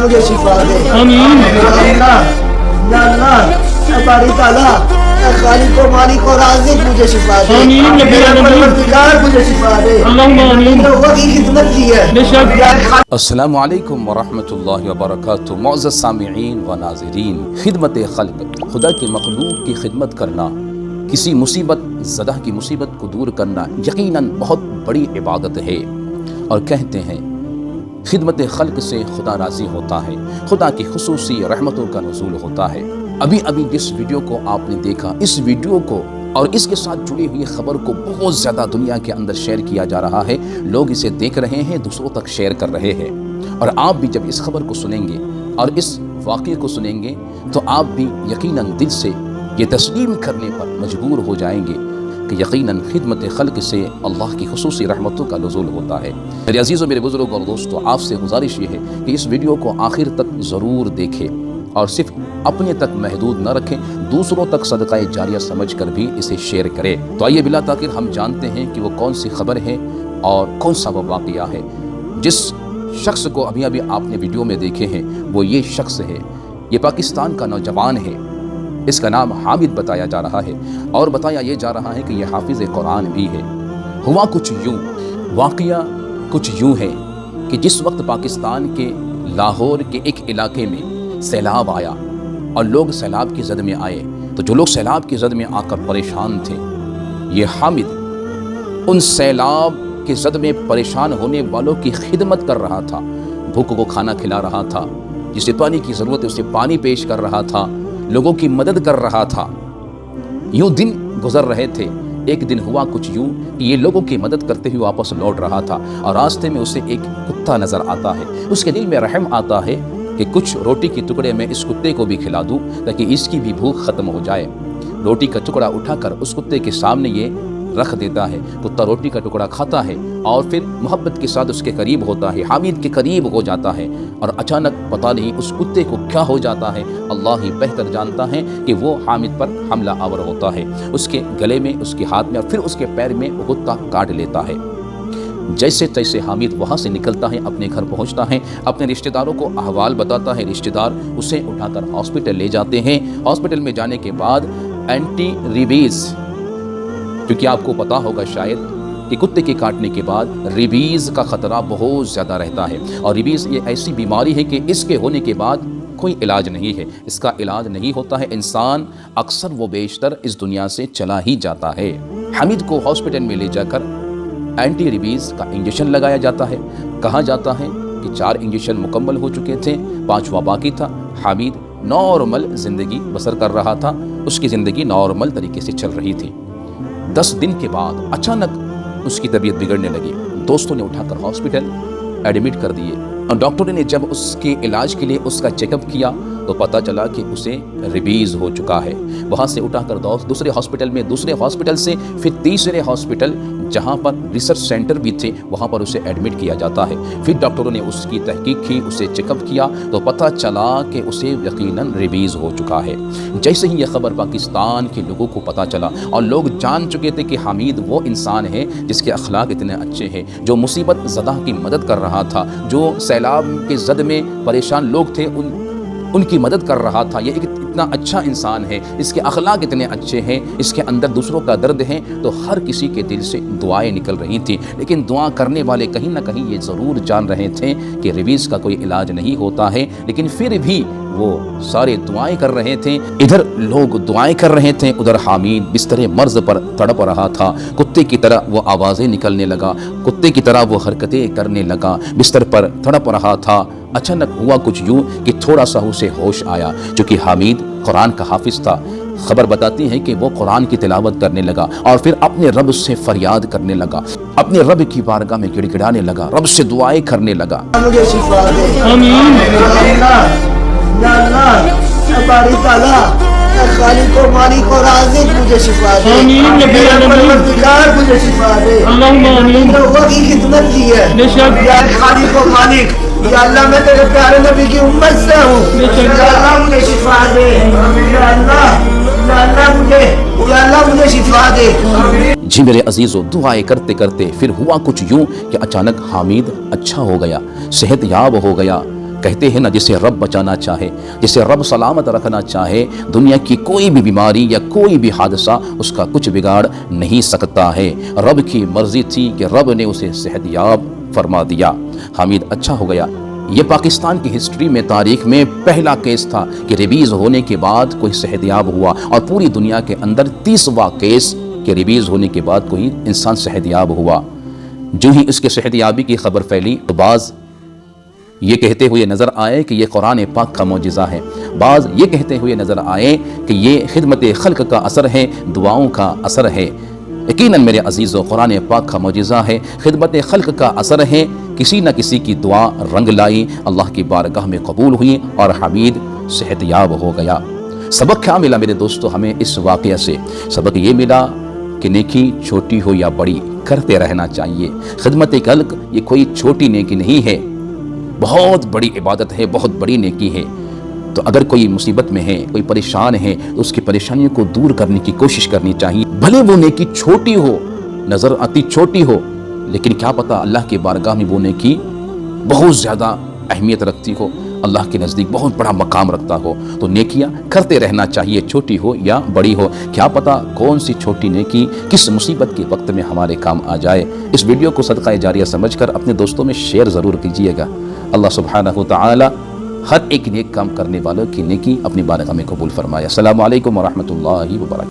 मुझे शिफा दे। आमीन। या अल्लाह बारी ताला खालिक और मालिक और राज़िक मुझे शिफा दे। आमीन। मेरा परवरदिगार मुझे शिफा दे। अल्लाहुम्मा आमीन। लोगों की खिदमत की है। बेशक। अस्सलामु अलैकुम वरहमतुल्लाहि वबरकातुहू। मुअज़्ज़ज़ सामिईन व नाज़रीन, खिदमत खल्क़, खुदा की मखलूक की खिदमत करना, किसी मुसीबत ज़दा की मुसीबत को दूर करना यकीनन बहुत बड़ी इबादत है। और कहते हैं खिदमत खल्क़ से खुदा राज़ी होता है, खुदा की खुसूसी रहमतों का नुज़ूल होता है। अभी अभी जिस वीडियो को आपने देखा, इस वीडियो को और इसके साथ जुड़ी हुई खबर को बहुत ज़्यादा दुनिया के अंदर शेयर किया जा रहा है। लोग इसे देख रहे हैं, दूसरों तक शेयर कर रहे हैं। और आप भी जब इस खबर को सुनेंगे और इस वाक़े को सुनेंगे तो आप भी यकीनन दिल से ये तस्लीम करने पर मजबूर हो जाएंगे कि यकीनन खिदमत खल्क़ से अल्लाह की खुसूसी रहमतों का नुज़ूल होता है। मेरे अज़ीज़ों, मेरे बुज़ुर्गों और दोस्तों, आपसे गुजारिश ये है कि इस वीडियो को आखिर तक ज़रूर देखें और सिर्फ अपने तक महदूद न रखें, दूसरों तक सदक़ाए जारिया समझ कर भी इसे शेयर करें। तो आइए बिला ताख़ीर हम जानते हैं कि वो कौन सी खबर है और कौन सा वो वाक़या है। जिस शख्स को अभी अभी आपने वीडियो में देखे हैं वो ये शख्स है, ये पाकिस्तान का नौजवान है। इसका नाम हामिद बताया जा रहा है और बताया ये जा रहा है कि यह हाफिज़ कुरान भी है। हुआ कुछ यूँ, वाक़या कुछ यूँ है कि जिस वक्त पाकिस्तान के लाहौर के एक इलाके में सैलाब आया और लोग सैलाब की ज़द में आए, तो जो लोग सैलाब की ज़द में आकर परेशान थे, ये हामिद उन सैलाब की ज़द में परेशान होने वालों की खिदमत कर रहा था। भूखों को खाना खिला रहा था, जिसे पानी की ज़रूरत है उसे पानी पेश कर रहा था, लोगों की मदद कर रहा था। यूँ दिन गुजर रहे थे। एक दिन हुआ कुछ यूँ कि ये लोगों की मदद करते हुए वापस लौट रहा था और रास्ते में उसे एक कुत्ता नज़र आता है। उसके दिल में रहम आता है कि कुछ रोटी के टुकड़े मैं इस कुत्ते को भी खिला दूं ताकि इसकी भी भूख ख़त्म हो जाए। रोटी का टुकड़ा उठाकर उस कुत्ते के सामने ये रख देता है। कुत्ता रोटी का टुकड़ा खाता है और फिर मोहब्बत के साथ उसके करीब होता है, हामिद के करीब हो जाता है। और अचानक पता नहीं उस कुत्ते को क्या हो जाता है, अल्लाह ही बेहतर जानता है कि वो हामिद पर हमला आवर होता है। उसके गले में, उसके हाथ में और फिर उसके पैर में वो कुत्ता काट लेता है। जैसे तैसे हामिद वहाँ से निकलता है, अपने घर पहुँचता है, अपने रिश्तेदारों को अहवाल बताता है। रिश्तेदार उसे उठाकर हॉस्पिटल ले जाते हैं। हॉस्पिटल में जाने के बाद एंटी रेबीज़, क्योंकि आपको पता होगा शायद कि कुत्ते के काटने के बाद रेबीज़ का ख़तरा बहुत ज़्यादा रहता है। और रेबीज़ ये ऐसी बीमारी है कि इसके होने के बाद कोई इलाज नहीं है, इसका इलाज नहीं होता है। इंसान अक्सर वो बेशतर इस दुनिया से चला ही जाता है। हामिद को हॉस्पिटल में ले जाकर एंटी रेबीज़ का इंजेक्शन लगाया जाता है। कहा जाता है कि 4 इंजेक्शन मुकम्मल हो चुके थे, 5वां बाकी था। हामिद नॉर्मल ज़िंदगी बसर कर रहा था, उसकी ज़िंदगी नॉर्मल तरीके से चल रही थी। 10 दिन के बाद अचानक उसकी तबीयत बिगड़ने लगी। दोस्तों ने उठाकर हॉस्पिटल एडमिट कर दिए और डॉक्टरों ने जब उसके इलाज के लिए उसका चेकअप किया तो पता चला कि उसे रेबीज़ हो चुका है। वहाँ से उठाकर दूसरे हॉस्पिटल में, दूसरे हॉस्पिटल से फिर तीसरे हॉस्पिटल जहाँ पर रिसर्च सेंटर भी थे वहाँ पर उसे एडमिट किया जाता है। फिर डॉक्टरों ने उसकी तहकीक की, उसे चेकअप किया तो पता चला कि उसे यकीनन रेबीज़ हो चुका है। जैसे ही यह खबर पाकिस्तान के लोगों को पता चला और लोग जान चुके थे कि हामिद वो इंसान है जिसके अखलाक इतने अच्छे हैं, जो मुसीबत ज़दा की मदद कर रहा था, जो सैलाब के ज़द में परेशान लोग थे उनकी मदद कर रहा था। ये एक इतना अच्छा इंसान है, इसके अखलाक इतने अच्छे हैं, इसके अंदर दूसरों का दर्द है, तो हर किसी के दिल से दुआएं निकल रही थी। लेकिन दुआ करने वाले कहीं ना कहीं ये ज़रूर जान रहे थे कि रेबीज़ का कोई इलाज नहीं होता है, लेकिन फिर भी वो सारे दुआएं कर रहे थे। इधर लोग दुआएं कर रहे थे, उधर हामिद बिस्तर मर्ज़ पर तड़प रहा था। कुत्ते की तरह वो आवाज़ें निकलने लगा, कुत्ते की तरह वो हरकतें करने लगा, बिस्तर पर तड़प रहा था। अचानक हुआ कुछ यूँ कि थोड़ा सा उसे होश आया। चूँकि हामिद कुरान का हाफिज़ था, खबर बताती है कि वो कुरान की तिलावत करने लगा और फिर अपने रब से फरियाद करने लगा, अपने रब की बारगाह में गिड़गिड़ाने लगा, रब से दुआएं करने लगा। मुझे शिफा दे। आमीन। या अल्लाह बारी ताला खालिक और मालिक और राज़िक मुझे शिफा दे। आमीन। मेरा परवरदिगार मुझे शिफा दे। अल्लाहुम्मा आमीन। लोगों की खिदमत की है। बेशक। या खालिक और मालिक, या अल्लाह मैं तेरे प्यारे नबी की उम्मत से हूँ, या अल्लाह मुझे शिफा दे। या अल्लाह मुझे शिफा दे। जी मेरे अजीज़ों, दुआएं करते करते फिर हुआ कुछ यूँ कि अचानक हामिद अच्छा हो गया, सेहत याब हो गया, کہتے ہیں نا جسے رب بچانا چاہے، جسے رب سلامت رکھنا چاہے، دنیا کی کوئی بھی بیماری یا کوئی بھی حادثہ اس کا کچھ بگاڑ نہیں سکتا ہے۔ رب کی مرضی تھی کہ رب نے اسے صحت یاب فرما دیا۔ حمید اچھا ہو گیا، یہ پاکستان کی ہسٹری میں، تاریخ میں پہلا کیس تھا کہ ریبیز ہونے کے بعد کوئی صحت یاب ہوا، اور پوری دنیا کے اندر 30واں کیس کہ ریبیز ہونے کے بعد کوئی انسان صحت یاب ہوا۔ جو ہی اس کے صحت یابی کی خبر پھیلی تو بعض یہ کہتے ہوئے نظر آئے کہ یہ قرآن پاک کا معجزہ ہے، بعض یہ کہتے ہوئے نظر آئے کہ یہ خدمت خلق کا اثر ہے، دعاؤں کا اثر ہے۔ یقیناً میرے عزیزو، قرآن پاک کا معجزہ ہے، خدمت خلق کا اثر ہے۔ کسی نہ کسی کی دعا رنگ لائی، اللہ کی بارگاہ میں قبول ہوئی اور حمید صحت یاب ہو گیا۔ سبق کیا ملا میرے دوستو ہمیں اس واقعہ سے؟ سبق یہ ملا کہ نیکی چھوٹی ہو یا بڑی کرتے رہنا چاہیے۔ خدمت خلق یہ کوئی چھوٹی نیکی نہیں ہے، بہت بڑی عبادت ہے، بہت بڑی نیکی ہے۔ تو اگر کوئی مصیبت میں ہے، کوئی پریشان ہے، تو اس کی پریشانیوں کو دور کرنے کی کوشش کرنی چاہیے، بھلے وہ نیکی چھوٹی ہو، نظر آتی چھوٹی ہو، لیکن کیا پتہ اللہ کی بارگاہ میں وہ نیکی بہت زیادہ اہمیت رکھتی ہو، اللہ کے نزدیک بہت بڑا مقام رکھتا ہو۔ تو نیکیاں کرتے رہنا چاہیے، چھوٹی ہو یا بڑی ہو، کیا پتہ کون سی چھوٹی نیکی کس مصیبت کے وقت میں ہمارے کام آ جائے۔ اس ویڈیو کو صدقہ جاریہ سمجھ کر اپنے دوستوں میں شیئر ضرور کیجیے گا۔ اللہ سبحانہ تعالی ہر ایک نیک کام کرنے والوں کی نیکی اپنی بارگاہ میں قبول فرمائے۔ السلام علیکم ورحمۃ اللہ وبرکاتہ۔